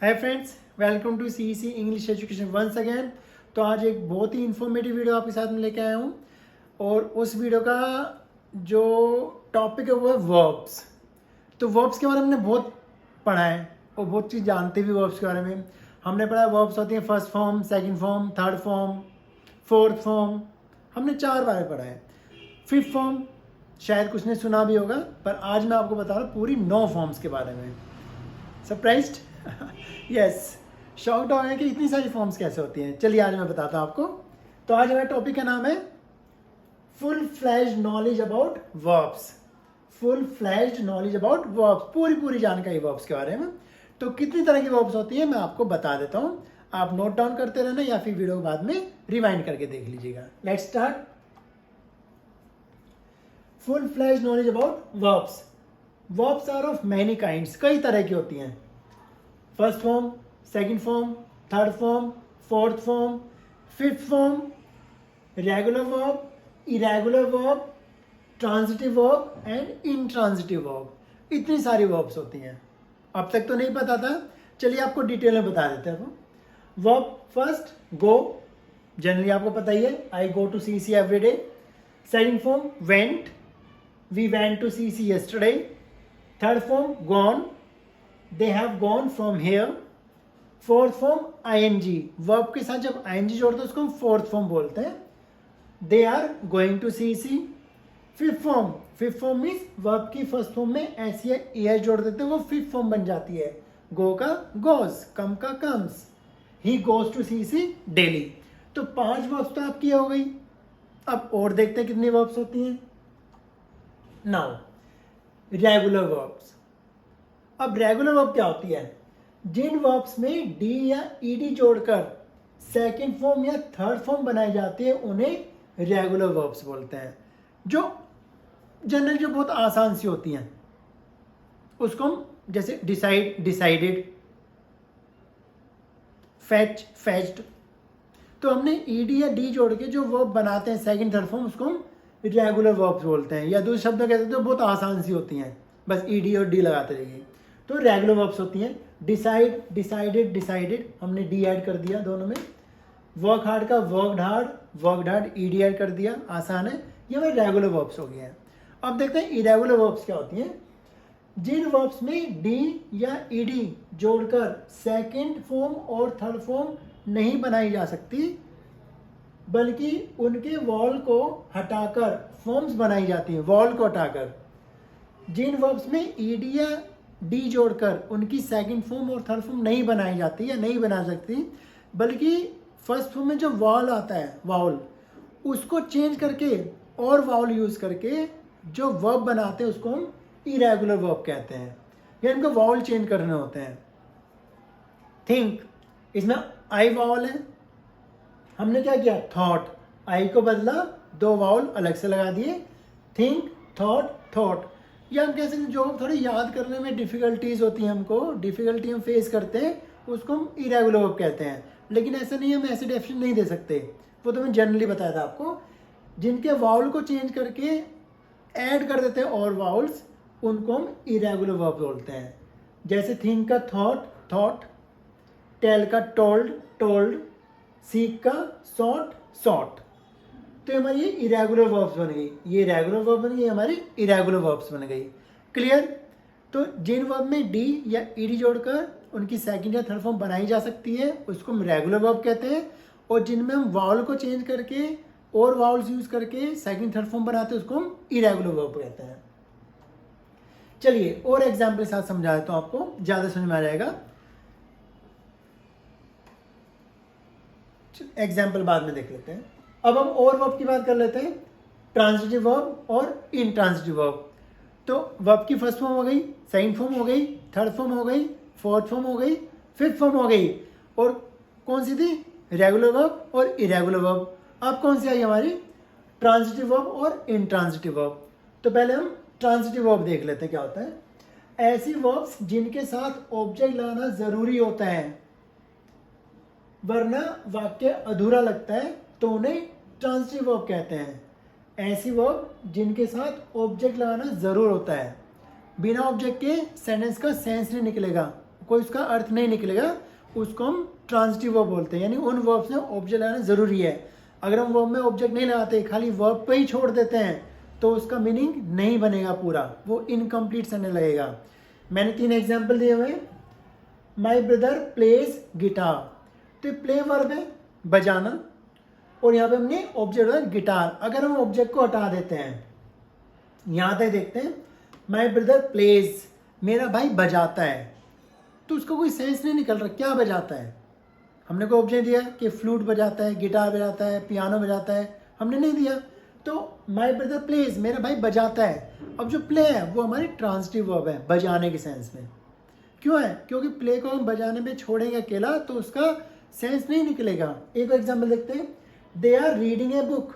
Hi friends, welcome to CEC English education once again. तो आज एक बहुत ही इन्फॉर्मेटिव वीडियो आपके साथ में लेके आया हूँ और उस वीडियो का जो टॉपिक है वो है वर्ब्स। तो वर्ब्स के बारे में हमने बहुत पढ़ा है और बहुत चीज़ जानते भी वर्ब्स के बारे में। हमने पढ़ा वर्ब्स होती हैं first form, second form, third form, fourth form. हमने 4 बार पढ़ा है। फिफ्थ फॉर्म शायद कुछ ने सुना भी होगा, पर आज मैं आपको बता रहा हूँ पूरी 9 फॉर्म्स के बारे में। सरप्राइज्ड? यस, शॉक्ड हो गए कि इतनी सारी फॉर्म्स कैसे होती हैं। चलिए आज मैं बताता हूँ आपको। तो आज हमारे टॉपिक का नाम है full flashed knowledge about verbs. Full flashed knowledge about verbs, पूरी जानकारी वर्ब्स के बारे में। तो कितनी तरह की वर्ब्स होती है मैं आपको बता देता हूँ। आप नोट डाउन करते रहना या फिर वीडियो बाद में रिवाइंड करके देख लीजिएगा। Let's start. Full flashed knowledge about verbs. Verbs are of many kinds, कई तरह की होती हैं। First form, second form, third form, fourth form, fifth form, regular verb, irregular verb, transitive verb and intransitive verb. इतनी सारी verbs होती हैं। अब तक तो नहीं पता था, चलिए आपको डिटेल में बता देते हैं। वर्ब फर्स्ट, गो, जनरली आपको पता ही है, I go to CEC every day. Second form, went, we went to CEC yesterday. Third form, gone, they have gone from here. Fourth form, ING, verb के साथ जब ING जोड़ते हैं उसको हम फोर्थ फॉर्म बोलते हैं। they are going to CEC. Fifth form means verb की फर्स्ट फॉर्म में ऐसी ES जोड़ देते हैं, वो फिफ्थ फॉर्म बन जाती है। गो का गोज, कम का comes, he goes to CEC daily. तो 5 वर्ब्स तो आपकी हो गई। अब और देखते हैं कितनी वर्ब्स होती हैं। Now regular verbs. अब रेगुलर वर्ब क्या होती है? जिन वर्ब्स में डी या ईडी जोड़कर सेकंड फॉर्म या थर्ड फॉर्म बनाई जाती है उन्हें रेगुलर वर्ब्स बोलते हैं। जो जनरली जो बहुत आसान सी होती हैं उसको हम जैसे डिसाइड, डिसाइडेड, फेच, फेच्ड। तो हमने ईडी या डी जोड़ के जो वर्ब बनाते हैं सेकंड थर्ड फॉर्म उसको हम रेगुलर वर्ब्स बोलते हैं। या दूसरे शब्द में कहते हैं तो बहुत आसान सी होती हैं, बस ईडी और डी लगाते रहिए। तो रेगुलर वर्ब्स होती हैं डिसाइड, डिसाइडेड, डिसाइडेड, हमने डी ऐड कर दिया दोनों में। वर्क हार्ड का worked hard, worked hard, ED add कर दिया, आसान है। ये हमारे रेगुलर वर्ब्स हो गए हैं। अब देखते हैं इरेगुलर वर्ब्स क्या होती हैं। जिन वर्ब्स में डी या ईडी जोड़कर सेकंड फॉर्म और थर्ड फॉर्म नहीं बनाई जा सकती बल्कि उनके वॉल को हटाकर फॉर्म्स बनाई जाती हैं। वॉल को हटाकर जिन वर्ब्स में ईडी या डी जोड़कर उनकी सेकंड फॉर्म और थर्ड फॉर्म नहीं बनाई जाती या नहीं बना सकती बल्कि फर्स्ट फॉर्म में जो वाउल आता है, वाउल, उसको चेंज करके और वाउल यूज करके जो वर्ब बनाते हैं उसको हम इरेगुलर वर्ब कहते हैं। या इनको वाउल चेंज करने होते हैं। थिंक, इसमें आई वाउल है, हमने क्या किया, थॉट, आई को बदला, 2 वाउल अलग से लगा दिए, थिंक, थॉट, थॉट। या हम कह सकते हैं जो थोड़ी याद करने में डिफ़िकल्टीज होती हैं, हमको डिफ़िकल्टी हम फेस करते हैं, उसको हम इरेगुलर वर्ब कहते हैं। लेकिन ऐसा नहीं, हम ऐसे डेफिनेशन नहीं दे सकते, वो तो मैं जनरली बताया था आपको। जिनके वाउल को चेंज करके ऐड कर देते हैं और वाउल्स, उनको हम इरेगुलर वर्ब बोलते हैं। जैसे थिंक का थॉट, थॉट, टेल का टोल्ड, टोल्ड, सीक का सॉट, सॉट। तो हमारी ये इरेगुलर वर्ब्स बन गई, ये रेगुलर वर्ब बन गई, हमारी इरेगुलर वर्ब्स बन गई। क्लियर? तो जिन वर्ब में डी या ईडी जोड़कर उनकी सेकंड या थर्ड फॉर्म बनाई जा सकती है उसको हम रेगुलर वर्ब कहते हैं, और जिनमें हम वाउल को चेंज करके और वाउल्स यूज करके सेकंड थर्ड फॉर्म बनाते हैं उसको हम इरेगुलर वर्ब कहते हैं। चलिए और एग्जाम्पल के साथ समझा देता हूँ, आपको ज़्यादा समझ में आ जाएगा। एग्जाम्पल बाद में देख लेते हैं। अब हम और वर्ब की बात कर लेते हैं, ट्रांजिटिव वर्ब और इनट्रांजिटिव वर्ब। तो वर्ब की फर्स्ट फॉर्म हो गई, सेकंड फॉर्म हो गई, थर्ड फॉर्म हो गई, फोर्थ फॉर्म हो गई, फिफ्थ फॉर्म हो गई, और कौन सी थी, रेगुलर वर्ब और इरेगुलर वर्ब। अब कौन सी आई हमारी, ट्रांजिटिव वर्ब और इनट्रांजिटिव वर्ब। तो पहले हम ट्रांजिटिव वर्ब देख लेते हैं क्या होता है। ऐसी वर्ब्स जिनके साथ ऑब्जेक्ट लगाना जरूरी होता है वरना वाक्य अधूरा लगता है तो उन्हें ट्रांजिटिव वर्ब कहते हैं। ऐसी वर्ब जिनके साथ ऑब्जेक्ट लगाना जरूर होता है, बिना ऑब्जेक्ट के सेंटेंस का सेंस नहीं निकलेगा, कोई उसका अर्थ नहीं निकलेगा, उसको हम ट्रांजिटिव वर्ब बोलते हैं। यानी उन वर्ब्स में ऑब्जेक्ट लगाना ज़रूरी है। अगर हम वर्ब में ऑब्जेक्ट नहीं लगाते, खाली वर्ब पे ही छोड़ देते हैं, तो उसका मीनिंग नहीं बनेगा पूरा, वो इनकम्प्लीट सेंटेंस लगेगा। मैंने 3 एग्जाम्पल दिए हुए। माई ब्रदर प्लेज गिटार, तो प्ले वर्ब है बजाना, और यहाँ पे हमने ऑब्जेक्ट है गिटार। अगर हम ऑब्जेक्ट को हटा देते हैं, यहाँ तक देखते हैं, माई ब्रदर प्लेज, मेरा भाई बजाता है, तो उसका कोई सेंस नहीं निकल रहा क्या बजाता है। हमने कोई ऑब्जेक्ट दिया कि फ्लूट बजाता है, गिटार बजाता है, पियानो बजाता है, हमने नहीं दिया। तो माई ब्रदर प्लेज, मेरा भाई बजाता है। अब जो प्ले है वो हमारी ट्रांजिटिव वर्ब है, बजाने के सेंस में। क्यों है? क्योंकि प्ले को हम बजाने में छोड़ेंगे अकेला तो उसका सेंस नहीं निकलेगा। एक एग्जाम्पल देखते हैं। They are reading a book,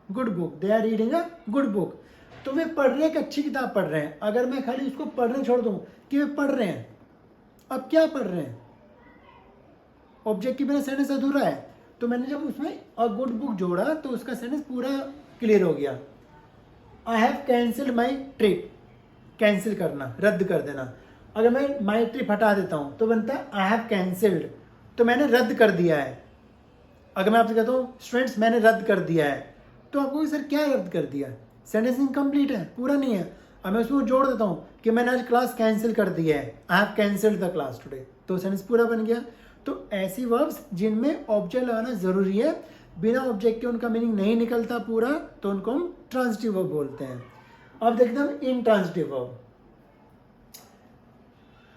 good book, they are reading a good book, तो वे पढ़ रहे हैं, एक अच्छी किताब पढ़ रहे हैं। अगर मैं खाली उसको पढ़ने छोड़ दूं कि वे पढ़ रहे हैं, अब क्या पढ़ रहे हैं, ऑब्जेक्ट के बिना सेंटेंस अधूरा है। तो मैंने जब उसमें अ गुड बुक जोड़ा तो उसका सेंटेंस पूरा क्लियर हो गया। I have cancelled my trip, cancel करना, रद्द कर देना। अगर मैं माई ट्रिप हटा देता हूं तो बनता है आई हैव कैंसिल्ड, तो मैंने रद्द कर दिया है। अगर मैं आपसे कहता हूँ स्टूडेंट्स मैंने रद्द कर दिया है, तो आपको सर क्या रद्द कर दिया, सेंटेंस इनकम्प्लीट है, पूरा नहीं है। अब मैं उसमें जोड़ देता हूँ कि मैंने आज क्लास कैंसिल कर दी है, I have cancelled the class today, तो सेंटेंस पूरा बन गया। तो ऐसी वर्ब्स जिनमें ऑब्जेक्ट लगाना जरूरी है, बिना ऑब्जेक्ट के उनका मीनिंग नहीं निकलता पूरा, तो उनको हम ट्रांजिटिव वर्ब बोलते हैं। अब देखते हैं इनट्रांजिटिव वर्ब।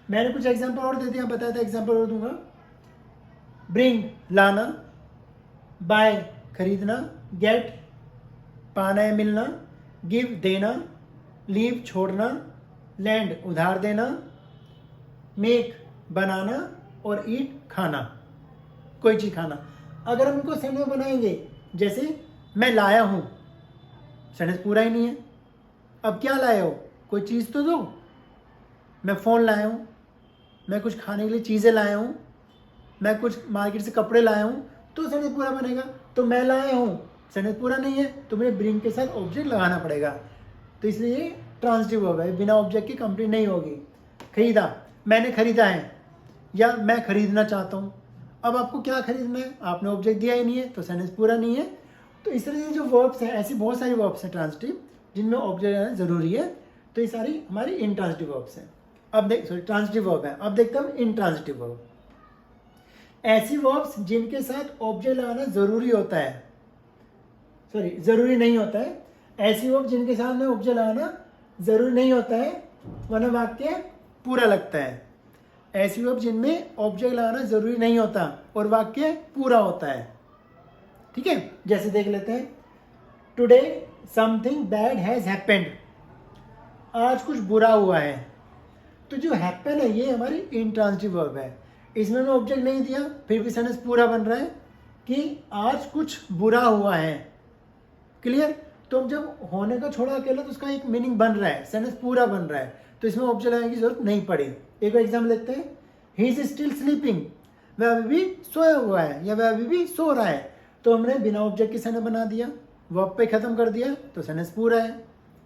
मैंने कुछ एग्जांपल और दे दिया, बताया था, एग्जांपल और दूंगा। ब्रिंग लाना, बाय खरीदना, गेट पाना या मिलना, गिव देना, लीव छोड़ना, लैंड उधार देना, मेक बनाना, और ईट खाना, कोई चीज़ खाना। अगर हम इनको सेंटेंस बनाएंगे, जैसे मैं लाया हूं, सेंटेंस पूरा ही नहीं है। अब क्या लाए हो, कोई चीज़ तो दो। मैं फ़ोन लाया हूं, मैं कुछ खाने के लिए चीज़ें लाया हूं, मैं कुछ मार्केट से कपड़े लाया हूं, तो सेंटेंस पूरा बनेगा। तो मैं लाया हूं, सेंटेंस पूरा नहीं है, तो मुझे ब्रिंग के साथ ऑब्जेक्ट लगाना पड़ेगा। तो इसलिए ट्रांजिटिव वर्ब है, बिना ऑब्जेक्ट की कंप्लीट नहीं होगी। खरीदा, मैंने खरीदा है, या मैं खरीदना चाहता हूँ। अब आपको क्या खरीदना है, आपने ऑब्जेक्ट दिया ही नहीं है, तो सेंटेंस पूरा नहीं है। तो इस तरह से जो वर्ब्स हैं, ऐसी बहुत सारी वर्ब्स हैं ट्रांजिटिव जिनमें ऑब्जेक्ट रहना जरूरी है। तो ये सारी हमारी इनट्रांजिटिव वर्ब्स हैं। अब ट्रांजिटिव वर्ब है। अब देखते हैं हम इनट्रांजिटिव वर्ब। ऐसी वर्ब्स जिनके साथ ऑब्जेक्ट लगाना जरूरी होता है, जरूरी नहीं होता है। ऐसी वर्ब जिनके साथ में ऑब्जेक्ट लगाना जरूरी नहीं होता है, वरना वाक्य पूरा लगता है। ऐसी वर्ब जिनमें ऑब्जेक्ट लगाना जरूरी नहीं होता और वाक्य पूरा होता है। ठीक है, जैसे देख लेते हैं। Today something bad has happened, आज कुछ बुरा हुआ है। तो जो हैपन है ये हमारी इनट्रांजिटिव वर्ब है। इसमें मैं ऑब्जेक्ट नहीं दिया, फिर भी सेंटेंस पूरा बन रहा है कि आज कुछ बुरा हुआ है। क्लियर? तो जब होने का छोड़ा अकेला तो उसका एक मीनिंग बन रहा है, सेंटेंस पूरा बन रहा है, तो इसमें ऑब्जेक्ट लगाने की जरूरत नहीं पड़ी। एक एग्जाम्पल देखते हैं। ही इज स्टिल स्लीपिंग, वह अभी भी सोया हुआ है या वह अभी भी सो रहा है। तो हमने बिना ऑब्जेक्ट के सेंटेंस बना दिया, वर्ब पे खत्म कर दिया, तो सेंटेंस पूरा है।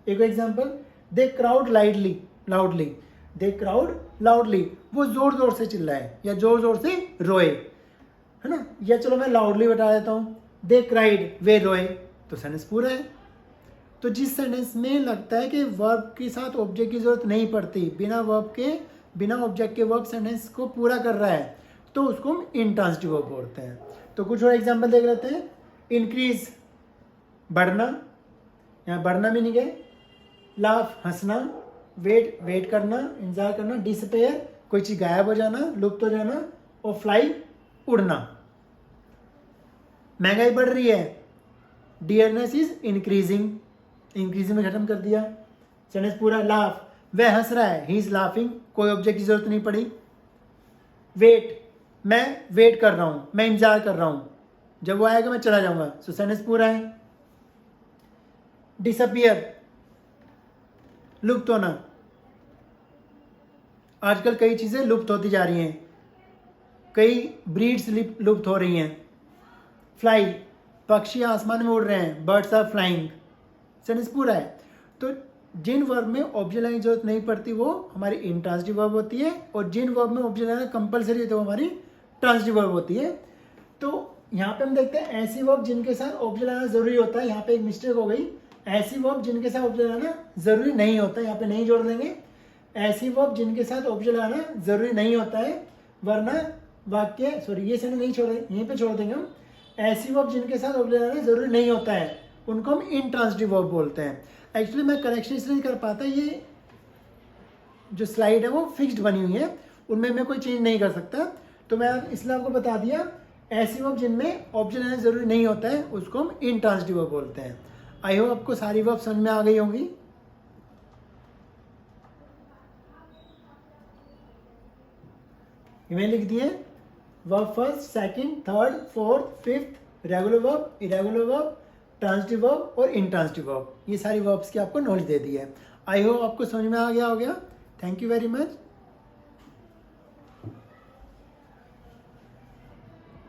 एक एग्जाम्पल, दे क्राउड लाउडली, दे क्राउड लाउडली, वो जोर जोर से चिल्लाए या जोर जोर से रोए, है ना। या चलो मैं लाउडली बता देता हूँ, दे क्राइड, वे रोए, तो सेंटेंस पूरा है। तो जिस सेंटेंस में लगता है कि वर्ब के साथ ऑब्जेक्ट की जरूरत नहीं पड़ती, बिना ऑब्जेक्ट के वर्ब सेंटेंस को पूरा कर रहा है, तो उसको हम इनट्रांजिटिव वर्ब बोलते हैं। तो कुछ और एग्जांपल देख लेते हैं। इंक्रीज बढ़ना, यहाँ बढ़ना मीनिंग है। लाफ हंसना, वेट करना, इंतजार करना। डिसअपेयर कोई चीज गायब हो जाना, लुप्त हो जाना। और फ्लाई उड़ना। महंगाई बढ़ रही है, डियरनेस इज इंक्रीजिंग में खत्म कर दिया, सेंटेंस पूरा। लाफ, वह हंस रहा है, ही इज लाफिंग, कोई ऑब्जेक्ट की जरूरत नहीं पड़ी। वेट, मैं वेट कर रहा हूं, मैं इंतजार कर रहा हूं, जब वो आएगा मैं चला जाऊंगा, सो सेंटेंस पूरा है। डिसअपियर, लुप्त होना, आजकल कई चीजें लुप्त होती जा रही हैं, कई ब्रीड्स लुप्त हो रही हैं। फ्लाई, पक्षी आसमान में उड़ रहे हैं, बर्ड्स आर फ्लाइंग, सेंटेंस पूरा है। तो जिन वर्ब में ऑब्जेक्ट लाने की जरूरत नहीं पड़ती वो हमारी इंट्रांसिटिव वर्ब होती है, और जिन वर्ब में ऑब्जेक्ट लाना कंपलसरी है तो वो हमारी ट्रांसिटिव वर्ब होती है। तो यहाँ पे हम देखते हैं ऐसी वर्ब जिनके साथ ऑब्जेक्ट लाना जरूरी होता है, यहाँ पे एक मिस्टेक हो गई, ऐसी वर्ब जिनके साथ ऑब्जेक्ट लाना जरूरी नहीं होता है, यहाँ पे नहीं जोड़ देंगे। ऐसी वर्ब जिनके साथ ऑब्जेक्ट लाना जरूरी नहीं होता है, वरना वाक्य ये सेंटेंस नहीं छोड़े, यहीं पे छोड़ देंगे हम। ऐसी वर्ब जिनके साथ ऑब्जेक्ट लाना जरूरी नहीं होता है उनको हम इंट्रांसिटिव वर्ब बोलते हैं। एक्चुअली मैं करेक्शन इसलिए नहीं कर पाता, ये जो स्लाइड है वो फिक्स्ड बनी हुई है, उनमें मैं कोई चेंज नहीं कर सकता, तो मैं इसलिए आपको बता दिया ऐसी वर्ब जिनमें ऑब्जेक्ट लाना जरूरी नहीं होता है उसको हम इंट्रांसिटिव वर्ब बोलते हैं। आई होप आपको सारी वर्ब समझ में आ गई होंगी। इन्हें लिख दिए verb first, second, third, fourth, fifth, regular verb, irregular verb, transitive verb और इंट्रांसिटिव वर्ब, ये सारी वर्ब्स की आपको नॉलेज दे दी है। आई होप आपको समझ में आ गया हो गया। Thank you very much.